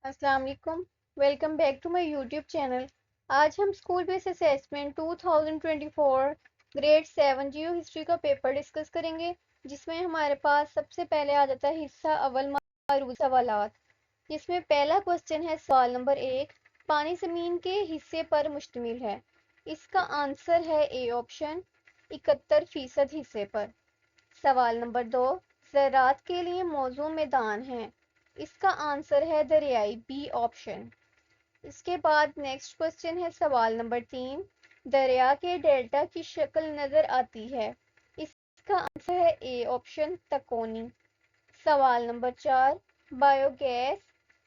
السلام علیکم، welcome back to my YouTube channel. آج ہم school based assessment 2024 grade 7 geo history کا پیپر ڈسکس کریں گے، جس میں ہمارے پاس سب سے پہلے آ جاتا ہے حصہ اول معروض سوالات، جس میں پہلا کوسچن ہے سوال نمبر 1، پانی زمین کے حصے پر مشتمل ہے۔ اس کا آنسر ہے اے آپشن 71% حصے پر۔ سوال نمبر 2، زراعت کے لیے موزوں میدان ہیں۔ اس کا آنسر ہے دریائی، بی آپشن۔ اس کے بعد نیکسٹ کوسچن ہے سوال نمبر 3، دریا کے ڈیلٹا کی شکل نظر آتی ہے۔ اس کا آنسر ہے اے آپشن، تکونی۔ سوال نمبر 4، بایو گیس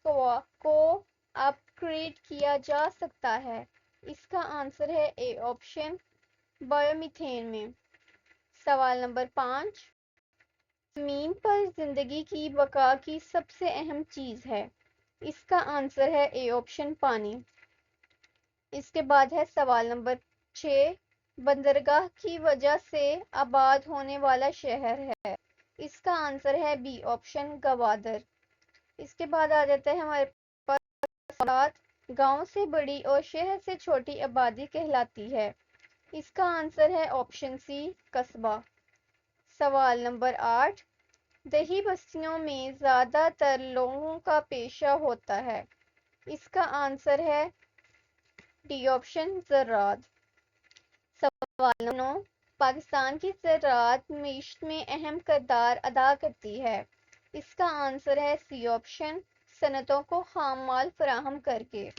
کو اپ گریڈ کیا جا سکتا ہے۔ اس کا آنسر ہے اے آپشن، بایو میتھین میں۔ سوال نمبر 5، زمین پر زندگی کی بقا کی سب سے اہم چیز ہے۔ اس کا آنسر ہے اے آپشن، پانی۔ اس کے بعد ہے سوال نمبر 6، بندرگاہ کی وجہ سے آباد ہونے والا شہر ہے۔ اس کا آنسر ہے بی آپشن، گوادر۔ اس کے بعد آ جاتا ہے ہمارے پاس سوالات، گاؤں سے بڑی اور شہر سے چھوٹی آبادی کہلاتی ہے۔ اس کا آنسر ہے آپشن سی، قصبہ۔ سوال نمبر 8، دیہی بستیوں میں زیادہ تر لوگوں کا پیشہ ہوتا ہے۔ اس کا آنسر ہے ڈی آپشن، زراعت۔ سوال نمبر 9، پاکستان کی زراعت معیشت میں اہم کردار ادا کرتی ہے۔ اس کا آنسر ہے سی آپشن، صنعتوں کو خام مال فراہم کر کے۔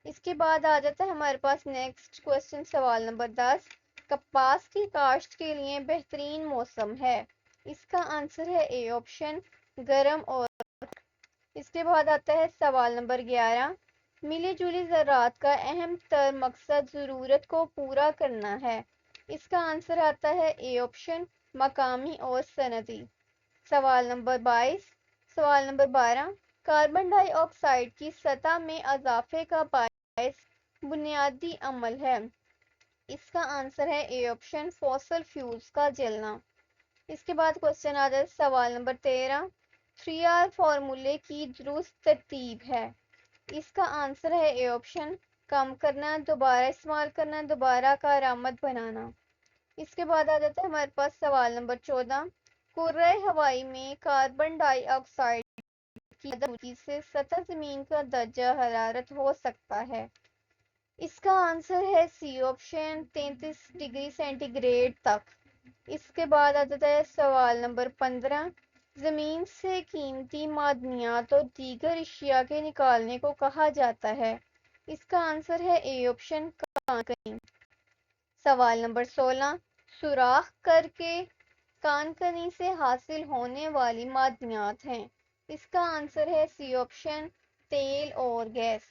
اس کے بعد آ جاتا ہے ہمارے پاس نیکسٹ کوسچن سوال نمبر 10، کپاس کی کاشت کے لیے بہترین موسم ہے۔ اس کا آنسر ہے اے آپشن، گرم اور۔ اس کے بعد آتا ہے سوال نمبر 11، ملی جلی زراعت کا اہم تر مقصد ضرورت کو پورا کرنا ہے۔ اس کا آنسر آتا ہے اے آپشن، مقامی اور صنعتی۔ سوال نمبر 12، کاربن ڈائی آکسائیڈ کی سطح میں اضافے کا باعث بنیادی عمل ہے۔ اس کا آنسر ہے اے آپشن، فوسل فیولز کا جلنا۔ اس کے بعد کوسچن آ جائے سوال نمبر 13، 3R فارمولے کی درست ترتیب ہے۔ اس کا آنسر ہے اے آپشن، کم کرنا، دوبارہ استعمال کرنا، دوبارہ کارآمد بنانا۔ اس کے بعد آ جاتا ہے ہمارے پاس سوال نمبر 14، کرۂ ہوائی میں کاربن ڈائی آکسائیڈ کی آلودگی سے سطح زمین کا درجہ حرارت ہو سکتا ہے۔ اس کا آنسر ہے سی آپشن، 33 ڈگری سینٹی گریڈ تک۔ اس کے بعد آ جاتا ہے سوال نمبر 15، زمین سے قیمتی معدنیات اور دیگر اشیاء کے نکالنے کو کہا جاتا ہے۔ اس کا آنسر ہے اے آپشن، کان کنی۔ سوال نمبر 16، سوراخ کر کے کان کنی سے حاصل ہونے والی معدنیات ہیں۔ اس کا آنسر ہے سی آپشن، تیل اور گیس۔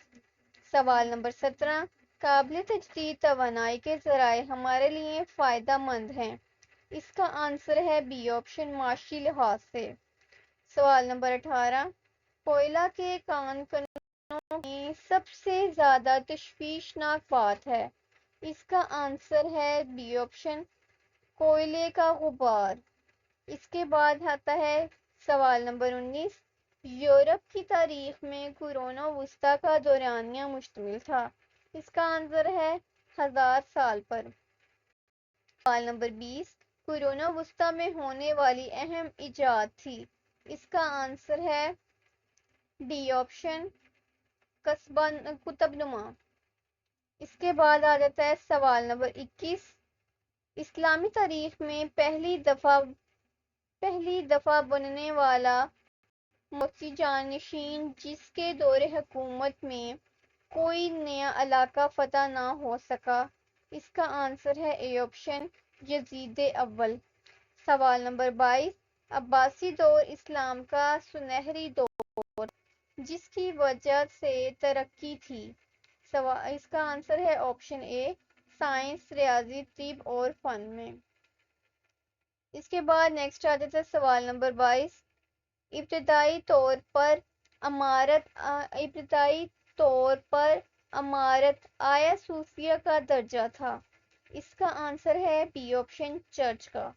سوال نمبر 17، قابل تجدید توانائی کے ذرائع ہمارے لیے فائدہ مند ہیں۔ اس کا آنسر ہے بی آپشن، معاشی لحاظ سے۔ سوال نمبر 18، کوئلہ کے کان کنوں میں سب سے زیادہ تشویشناک بات ہے۔ اس کا آنسر ہے بی آپشن، کوئلے کا غبار۔ اس کے بعد آتا ہے سوال نمبر 19، یورپ کی تاریخ میں قرون وسطیٰ کا دورانیہ مشتمل تھا۔ اس کا آنسر ہے 1000 سال پر۔ سوال نمبر 20، قرون وسطیٰ میں ہونے والی اہم ایجاد تھی۔ اس کا آنسر ہے ڈی آپشن، قطب نما۔ اس کے بعد آ جاتا ہے سوال نمبر 21، اسلامی تاریخ میں پہلی دفعہ بننے والا موسی جانشین جس کے دور حکومت میں کوئی نیا علاقہ فتح نہ ہو سکا۔ اس کا آنسر ہے اے آپشن، یزید اول۔ سوال نمبر 22، عباسی دور اسلام کا سنہری دور جس کی وجہ سے ترقی تھی۔ اس کا آنسر ہے آپشن اے، سائنس، ریاضی، طب اور فن میں۔ اس کے بعد نیکسٹ آ جاتا ہے سوال نمبر 22، ابتدائی طور پر عمارت آیا صوفیہ کا درجہ تھا۔ اس کا آنسر ہے بی آپشن، چرچ کا۔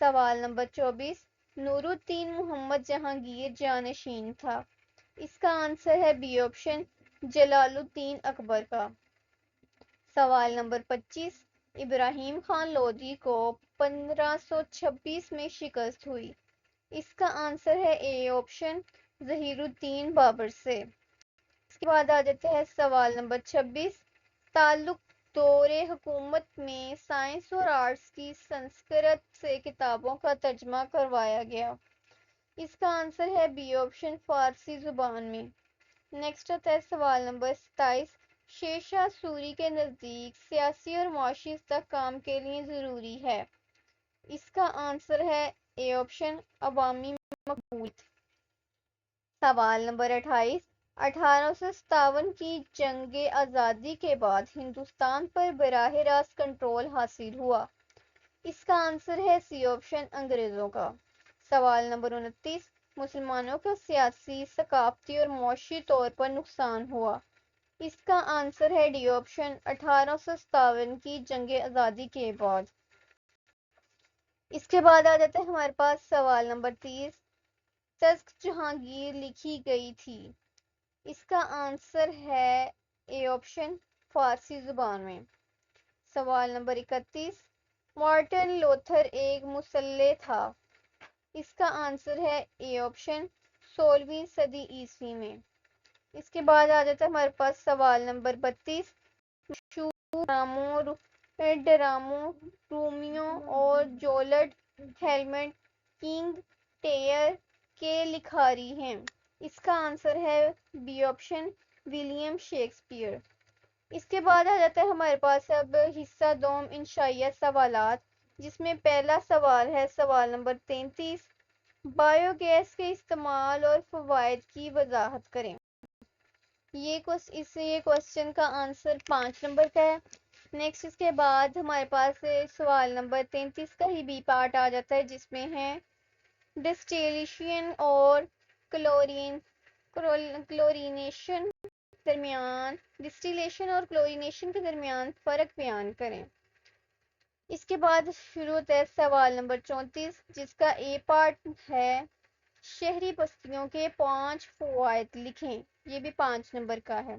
سوال نمبر 24، نور الدین محمد جہانگیر جانشین تھا۔ اس کا آنسر ہے بی آپشن، جلال الدین اکبر کا۔ سوال نمبر 25، ابراہیم خان لودھی کو 1526 میں شکست ہوئی۔ اس کا آنسر ہے اے آپشن، ظہیر الدین بابر سے۔ اس کے بعد آ جاتے ہیں سوال نمبر 26، تعلق دور حکومت میں سائنس اور آرٹس کی سنسکرت سے کتابوں کا ترجمہ کروایا گیا۔ اس کا آنسر ہے بی آپشن، فارسی زبان میں۔ نیکسٹ آتا ہے سوال نمبر 27، شیر شاہ سوری کے نزدیک سیاسی اور معاشی استحکام کے لیے ضروری ہے۔ اس کا آنسر ہے اے آپشن، عوامی مقبولیت۔ سوال نمبر 28، 1857 کی جنگ آزادی کے بعد ہندوستان پر براہ راست کنٹرول حاصل ہوا۔ اس کا آنسر ہے سی آپشن، انگریزوں کا۔ سوال نمبر 29، مسلمانوں کا سیاسی، ثقافتی اور معاشی طور پر نقصان ہوا۔ اس کا آنسر ہے ڈی آپشن، 1857 کی جنگ آزادی کے بعد۔ اس کے بعد آ جاتا ہے ہمارے پاس سوال نمبر 30، تزک جہانگیر لکھی گئی تھی۔ اس کا آنسر ہے اے آپشن، فارسی زبان میں۔ سوال نمبر 31، مارٹن لوتھر ایک مسلح تھا۔ اس کا آنسر ہے اے آپشن، 16ویں صدی عیسوی میں۔ اس کے بعد آ جاتا ہے ہمارے پاس سوال نمبر 32، مشہور ڈراموں رومیو اور جولٹ ہیملٹ کنگ لیئر کے لکھاری ہیں۔ اس کا آنسر ہے بی آپشن، ولیم شیکسپیئر۔ اس کے بعد آ جاتا ہے ہمارے پاس اب حصہ دوم، انشائیہ سوالات، جس میں پہلا سوال ہے سوال نمبر 33، بایو گیس کے استعمال اور فوائد کی وضاحت کریں۔ یہ کوشچن کا آنسر 5 نمبر کا ہے۔ نیکسٹ اس کے بعد ہمارے پاس سوال نمبر 33 کا ہی بی پارٹ آ جاتا ہے، جس میں ہے ڈسٹیلیشن اور کلورینیشن کے درمیان فرق بیان کریں۔ اس کے بعد شروع ہوتا ہے سوال نمبر 34، جس کا اے پارٹ ہے شہری بستیوں کے 5 فوائد لکھیں۔ یہ بھی 5 نمبر کا ہے۔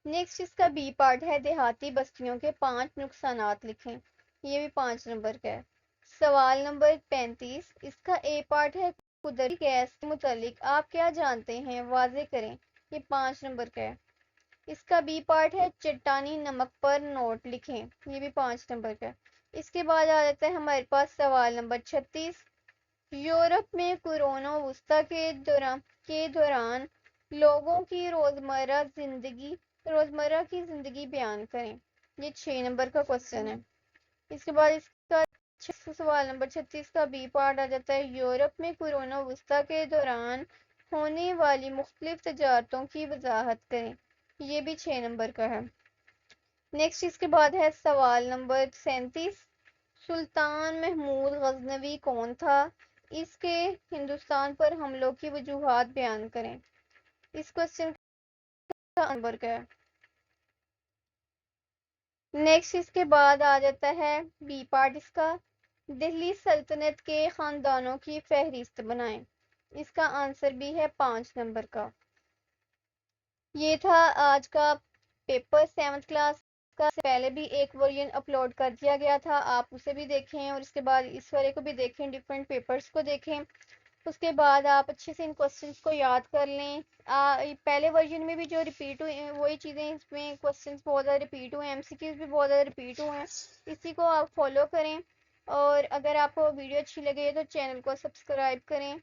نیکسٹ اس کا بی پارٹ ہے دیہاتی بستیوں کے 5 نقصانات لکھیں۔ یہ بھی 5 نمبر کا ہے۔ سوال نمبر 35، اس کا اے پارٹ ہے قدرتی گیس کے متعلق آپ کیا جانتے ہیں، واضح کریں۔ یہ 5 نمبر کا ہے۔ اس کا بی پارٹ ہے چٹانی نمک پر نوٹ لکھیں۔ یہ بھی 5 نمبر کا ہے۔ اس کے بعد آ جاتا ہے ہمارے پاس سوال نمبر 36، یورپ میں قرون وسطیٰ کے دوران لوگوں کی روزمرہ کی زندگی بیان کریں۔ یہ 6 نمبر کا کوشچن ہے۔ اس کے بعد اس کا سوال نمبر 36 کا بی پارٹ آ جاتا ہے یورپ میں قرون وسطیٰ کے دوران ہونے والی مختلف تجارتوں کی وضاحت کریں۔ یہ بھی 6 نمبر کا ہے۔ نیکسٹ اس کے بعد ہے سوال نمبر 37، سلطان محمود غزنوی کون تھا، اس کے ہندوستان پر حملوں کی وجوہات بیان کریں۔ اس کوشچن کا نمبر کا ہے۔ نیکسٹ اس کے بعد آ جاتا ہے بی پارٹ اس کا، دہلی سلطنت کے خاندانوں کی فہرست بنائیں۔ اس کا آنسر بھی ہے 5 نمبر کا۔ یہ تھا آج کا پیپر 7th کلاس کا۔ پہلے بھی ایک ورژن اپلوڈ کر دیا گیا تھا، آپ اسے بھی دیکھیں اور اس کے بعد اس والے کو بھی دیکھیں، ڈفرینٹ پیپرز کو دیکھیں۔ اس کے بعد آپ اچھے سے ان کوشچنس کو یاد کر لیں۔ پہلے ورژن میں بھی جو ریپیٹ ہوئے وہی چیزیں، اس میں کوشچنس بہت زیادہ ریپیٹ ہوئے ہیں، ایم سی کیوز بھی بہت زیادہ ریپیٹ ہوئے ہیں۔ اسی کو آپ فالو کریں، اور اگر آپ کو ویڈیو اچھی لگے تو چینل کو سبسکرائب کریں۔